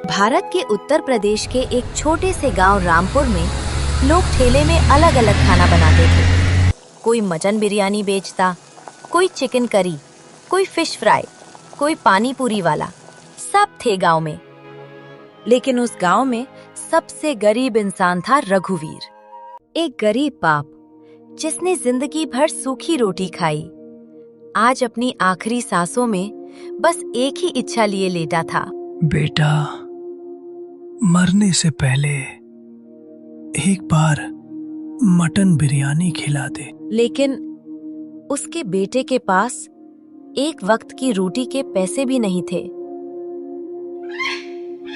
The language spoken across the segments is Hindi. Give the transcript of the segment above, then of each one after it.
भारत के उत्तर प्रदेश के एक छोटे से गांव रामपुर में लोग ठेले में अलग अलग खाना बनाते थे। कोई मटन बिरयानी बेचता, कोई चिकन करी, कोई फिश फ्राई, कोई पानी पूरी वाला, सब थे गांव में। लेकिन उस गांव में सबसे गरीब इंसान था रघुवीर, एक गरीब बाप जिसने जिंदगी भर सूखी रोटी खाई। आज अपनी आखिरी सांसों में बस एक ही इच्छा लिए लेटा था। बेटा, मरने से पहले एक बार मटन बिरयानी खिला दे। लेकिन उसके बेटे के पास एक वक्त की रोटी के पैसे भी नहीं थे।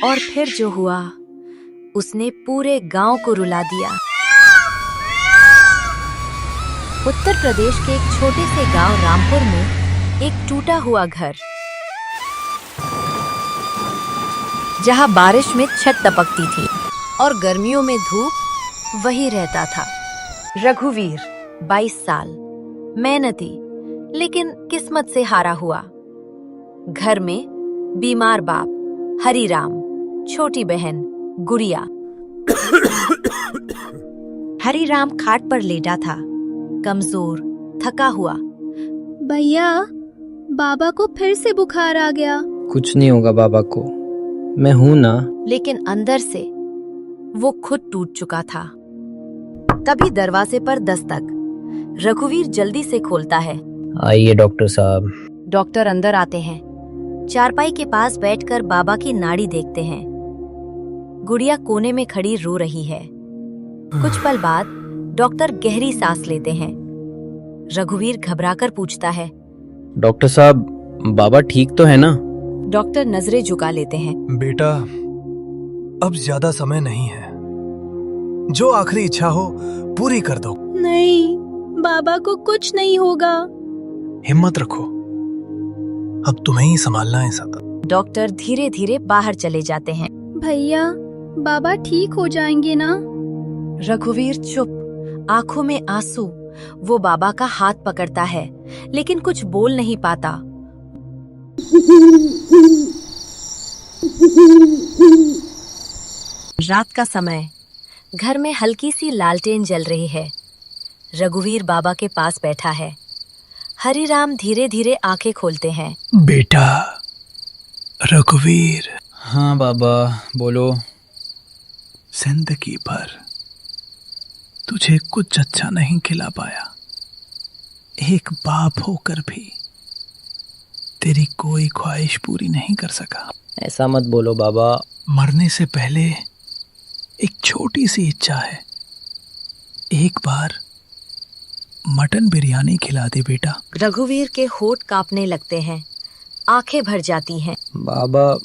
और फिर जो हुआ, उसने पूरे गांव को रुला दिया। उत्तर प्रदेश के एक छोटे से गांव रामपुर में एक टूटा हुआ घर, जहां बारिश में छत टपकती थी और गर्मियों में धूप, वही रहता था रघुवीर। 22 साल, मेहनती लेकिन किस्मत से हारा हुआ। घर में बीमार बाप हरिराम, छोटी बहन गुड़िया। हरिराम खाट पर लेटा था, कमजोर, थका हुआ। भैया, बाबा को फिर से बुखार आ गया। कुछ नहीं होगा बाबा को, मैं हूं ना। लेकिन अंदर से वो खुद टूट चुका था। तभी दरवाजे पर दस्तक। रघुवीर जल्दी से खोलता है। आइए डॉक्टर साहब। डॉक्टर अंदर आते हैं। चारपाई के पास बैठकर बाबा की नाड़ी देखते हैं। गुड़िया कोने में खड़ी रो रही है। कुछ पल बाद डॉक्टर गहरी सांस लेते हैं। रघुवीर घबराकर पूछता है, डॉक्टर साहब, बाबा ठीक तो है ना? डॉक्टर नजरें झुका लेते हैं। बेटा, अब ज्यादा समय नहीं है। जो आखिरी इच्छा हो पूरी कर दो। नहीं, बाबा को कुछ नहीं होगा। हिम्मत रखो, अब तुम्हें ही संभालना है सब। डॉक्टर धीरे धीरे बाहर चले जाते हैं। भैया, बाबा ठीक हो जाएंगे ना? रघुवीर चुप, आंखों में आंसू। वो बाबा का हाथ पकड़ता है, लेकिन कुछ बोल नहीं पाता। रात का समय, घर में हल्की सी लालटेन जल रही है। रघुवीर बाबा के पास बैठा है। हरिराम धीरे धीरे आंखें खोलते हैं। बेटा रघुवीर। हाँ बाबा, बोलो। जिंदगी भर तुझे कुछ अच्छा नहीं खिला पाया। एक बाप होकर भी तेरी कोई ख्वाहिश पूरी नहीं कर सका। ऐसा मत बोलो बाबा। मरने से पहले एक छोटी सी इच्छा है। एक बार मटन बिरयानी खिला दे बेटा। रघुवीर के होठ कांपने लगते हैं, आंखें भर जाती हैं। बाबा,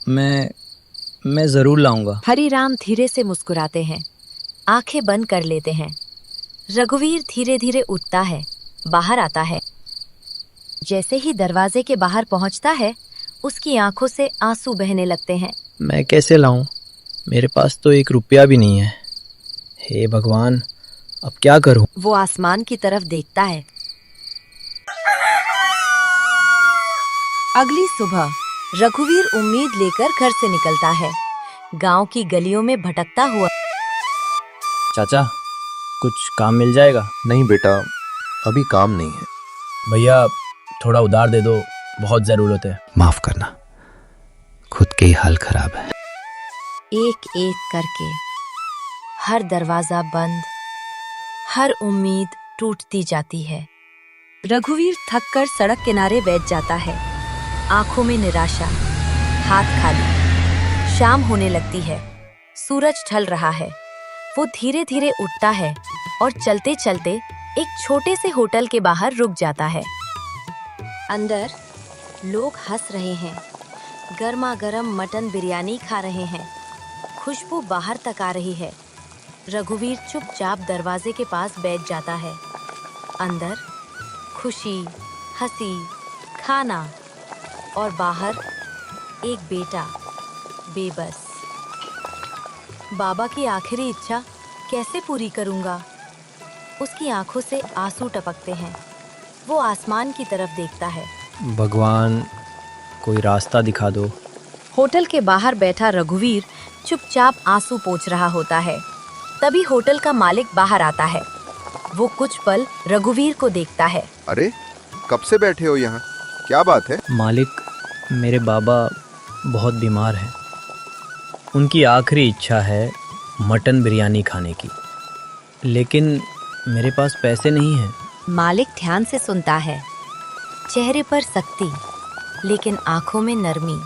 मैं जरूर लाऊंगा। हरिराम धीरे से मुस्कुराते हैं, आंखें बंद कर लेते हैं। रघुवीर धीरे धीरे उठता है, बाहर आता है। जैसे ही दरवाजे के बाहर पहुंचता है, उसकी आंखों से आंसू बहने लगते हैं। मैं कैसे लाऊं? मेरे पास तो 1 रुपया भी नहीं है। हे भगवान, अब क्या करूं? वो आसमान की तरफ देखता है। अगली सुबह रघुवीर उम्मीद लेकर घर से निकलता है। गांव की गलियों में भटकता हुआ। चाचा, कुछ काम मिल जाएगा? नहीं बेटा, अभी काम नहीं है। भैया, थोड़ा उधार दे दो, बहुत जरूरत है। माफ करना, खुद के ही हाल खराब है। एक एक करके हर दरवाजा बंद, हर उम्मीद टूटती जाती है। रघुवीर थककर सड़क किनारे बैठ जाता है, आंखों में निराशा, हाथ खाली। शाम होने लगती है, सूरज ढल रहा है। वो धीरे धीरे उठता है और चलते चलते एक छोटे से होटल के बाहर रुक जाता है। अंदर लोग हंस रहे हैं, गर्मा गर्म मटन बिरयानी खा रहे हैं। खुशबू बाहर तक आ रही है। रघुवीर चुपचाप दरवाजे के पास बैठ जाता है। अंदर खुशी, हंसी, खाना, और बाहर एक बेटा बेबस। बाबा की आखिरी इच्छा कैसे पूरी करूंगा? उसकी आंखों से आंसू टपकते हैं। वो आसमान की तरफ देखता है। भगवान, कोई रास्ता दिखा दो। होटल के बाहर बैठा रघुवीर चुपचाप आंसू पोंछ रहा होता है। तभी होटल का मालिक बाहर आता है। वो कुछ पल रघुवीर को देखता है। अरे कब से बैठे हो यहाँ, क्या बात है? मालिक, मेरे बाबा बहुत बीमार हैं। उनकी आखिरी इच्छा है मटन बिरयानी खाने की, लेकिन मेरे पास पैसे नहीं हैं। मालिक ध्यान से सुनता है। चेहरे पर सख्ती, लेकिन आंखों में नरमी।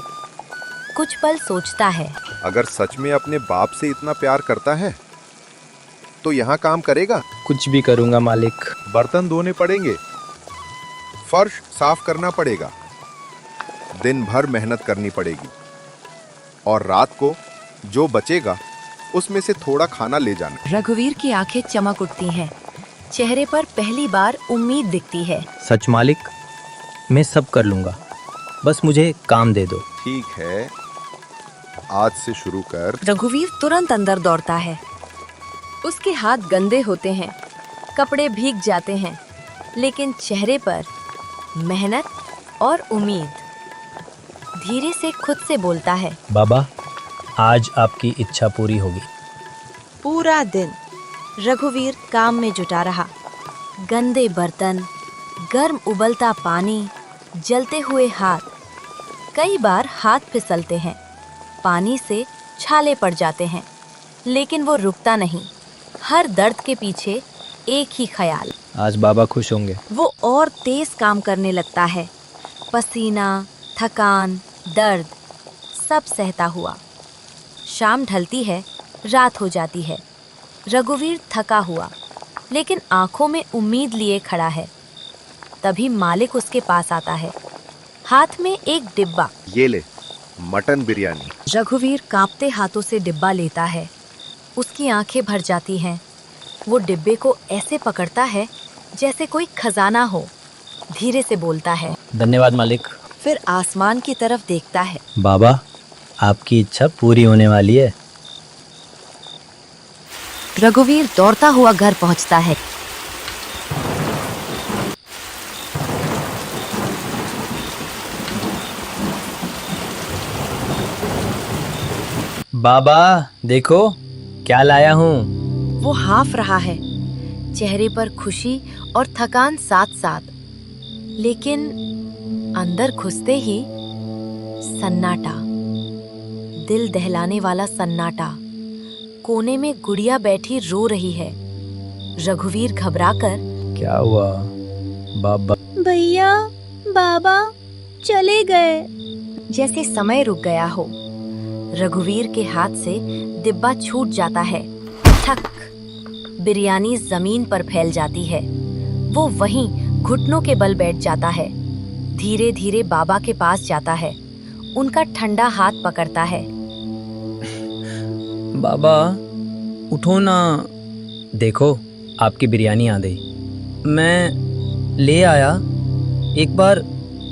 कुछ पल सोचता है। अगर सच में अपने बाप से इतना प्यार करता है तो यहाँ काम करेगा? कुछ भी करूँगा मालिक। बर्तन धोने पड़ेंगे, फर्श साफ करना पड़ेगा, दिन भर मेहनत करनी पड़ेगी, और रात को जो बचेगा उसमें से थोड़ा खाना ले जाना। रघुवीर की आंखें चमक उठती हैं। चेहरे पर पहली बार उम्मीद दिखती है। सच मालिक, मैं सब कर लूँगा, बस मुझे काम दे दो। ठीक है, आज से शुरू कर। रघुवीर तुरंत अंदर दौड़ता है। उसके हाथ गंदे होते हैं, कपड़े भीग जाते हैं, लेकिन चेहरे पर मेहनत और उम्मीद। धीरे से खुद से बोलता है, बाबा, आज आपकी इच्छा पूरी होगी। पूरा दिन रघुवीर काम में जुटा रहा। गंदे बर्तन, गर्म उबलता पानी, जलते हुए हाथ। कई बार हाथ फिसलते हैं, पानी से छाले पड़ जाते हैं, लेकिन वो रुकता नहीं। हर दर्द के पीछे एक ही ख्याल, आज बाबा खुश होंगे। वो और तेज काम करने लगता है। पसीना, थकान, दर्द सब सहता हुआ। शाम ढलती है, रात हो जाती है। रघुवीर थका हुआ, लेकिन आंखों में उम्मीद लिए खड़ा है। तभी मालिक उसके पास आता है, हाथ में एक डिब्बा। ये ले, मटन बिरयानी। रघुवीर कांपते हाथों से डिब्बा लेता है। उसकी आंखें भर जाती हैं। वो डिब्बे को ऐसे पकड़ता है जैसे कोई खजाना हो। धीरे से बोलता है, धन्यवाद मालिक। फिर आसमान की तरफ देखता है। बाबा, आपकी इच्छा पूरी होने वाली है। रघुवीर दौड़ता हुआ घर पहुंचता है। बाबा, देखो क्या लाया हूँ। वो हाफ रहा है, चेहरे पर खुशी और थकान साथ साथ। लेकिन अंदर घुसते ही सन्नाटा, दिल दहलाने वाला सन्नाटा। कोने में गुड़िया बैठी रो रही है। रघुवीर घबराकर, क्या हुआ बाबा? भैया, बाबा चले गए। जैसे समय रुक गया हो। रघुवीर के हाथ से डिब्बा छूट जाता है। ठक, बिरयानी जमीन पर फैल जाती है। वो वहीं घुटनों के बल बैठ जाता है। धीरे धीरे बाबा के पास जाता है। उनका ठंडा हाथ पकड़ता है। बाबा, उठो ना। देखो, आपकी बिरयानी आ गई। मैं ले आया, एक बार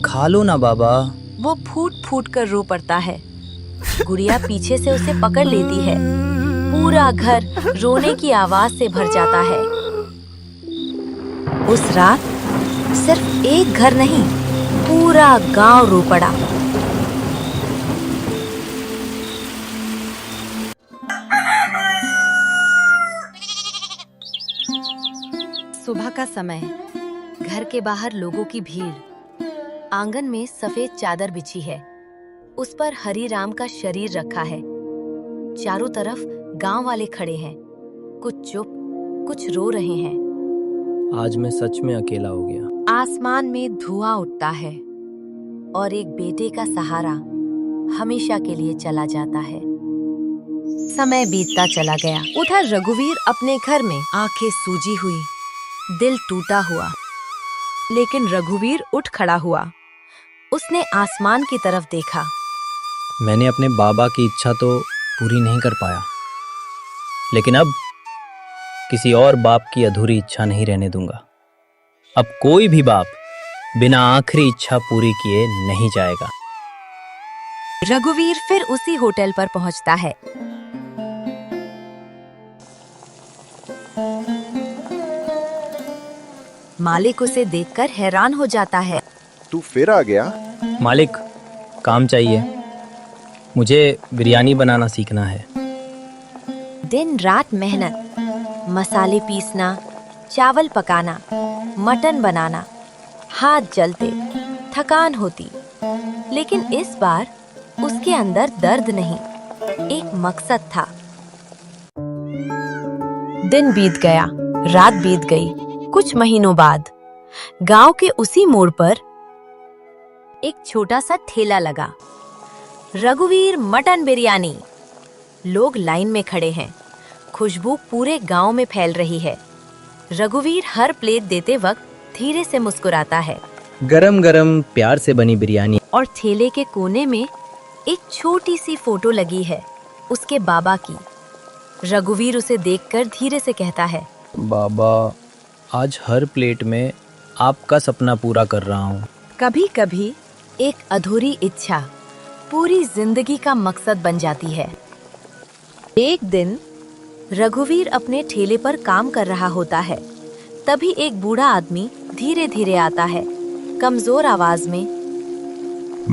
खा लो ना बाबा। वो फूट फूट कर रो पड़ता है। गुड़िया पीछे से उसे पकड़ लेती है। पूरा घर रोने की आवाज से भर जाता है। उस रात सिर्फ एक घर नहीं, पूरा गांव रो पड़ा। सुबह का समय, घर के बाहर लोगों की भीड़। आंगन में सफेद चादर बिछी है, उस पर हरी राम का शरीर रखा है। चारों तरफ गांव वाले खड़े हैं, कुछ चुप, कुछ रो रहे हैं। आज मैं सच में अकेला हो गया। आसमान में धुआं उठता है और एक बेटे का सहारा हमेशा के लिए चला जाता है। समय बीतता चला गया। उधर रघुवीर अपने घर में, आंखें सूजी हुई, दिल टूटा हुआ। लेकिन रघुवीर उठ खड़ा हुआ। उसने आसमान की तरफ देखा। मैंने अपने बाबा की इच्छा तो पूरी नहीं कर पाया, लेकिन अब किसी और बाप की अधूरी इच्छा नहीं रहने दूंगा। अब कोई भी बाप बिना आखिरी इच्छा पूरी किए नहीं जाएगा। रघुवीर फिर उसी होटल पर पहुंचता है। मालिक उसे देखकर हैरान हो जाता है। तू फिर आ गया? मालिक, काम चाहिए। मुझे बिरयानी बनाना सीखना है। दिन रात मेहनत, मसाले पीसना, चावल पकाना, मटन बनाना, हाथ जलते, थकान होती, लेकिन इस बार उसके अंदर दर्द नहीं, एक मकसद था। दिन बीत गया, रात बीत गई। कुछ महीनों बाद गांव के उसी मोड़ पर एक छोटा सा ठेला लगा। रघुवीर मटन बिरयानी। लोग लाइन में खड़े हैं, खुशबू पूरे गांव में फैल रही है। रघुवीर हर प्लेट देते वक्त धीरे से मुस्कुराता है गरम गरम प्यार से बनी बिरयानी। और ठेले के कोने में एक छोटी सी फोटो लगी है, उसके बाबा की। रघुवीर उसे देखकर धीरे से कहता है, बाबा, आज हर प्लेट में आपका सपना पूरा कर रहा हूँ। कभी कभी एक अधूरी इच्छा पूरी जिंदगी का मकसद बन जाती है। एक दिन रघुवीर अपने ठेले पर काम कर रहा होता है। तभी एक बूढ़ा आदमी धीरे धीरे आता है, कमजोर आवाज में।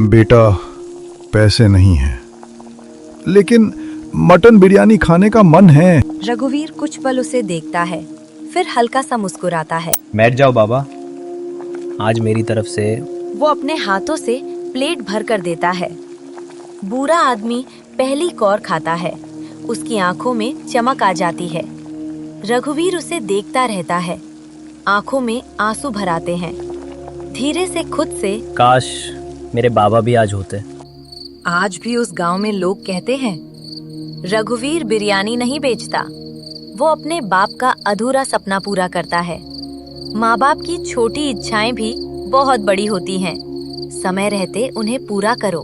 बेटा, पैसे नहीं हैं, लेकिन मटन बिरयानी खाने का मन है। रघुवीर कुछ पल उसे देखता है, फिर हल्का सा मुस्कुराता है। बैठ जाओ बाबा, आज मेरी तरफ से। वो अपने हाथों से प्लेट भर कर देता है। बूढ़ा आदमी पहली कौर खाता है, उसकी आंखों में चमक आ जाती है। रघुवीर उसे देखता रहता है, आंखों में आंसू भर आते हैं। धीरे से खुद से, काश मेरे बाबा भी आज होते। आज भी उस गांव में लोग कहते हैं, रघुवीर बिरयानी नहीं बेचता, वो अपने बाप का अधूरा सपना पूरा करता है। माँ बाप की छोटी इच्छाएं भी बहुत बड़ी होती हैं, समय रहते उन्हें पूरा करो।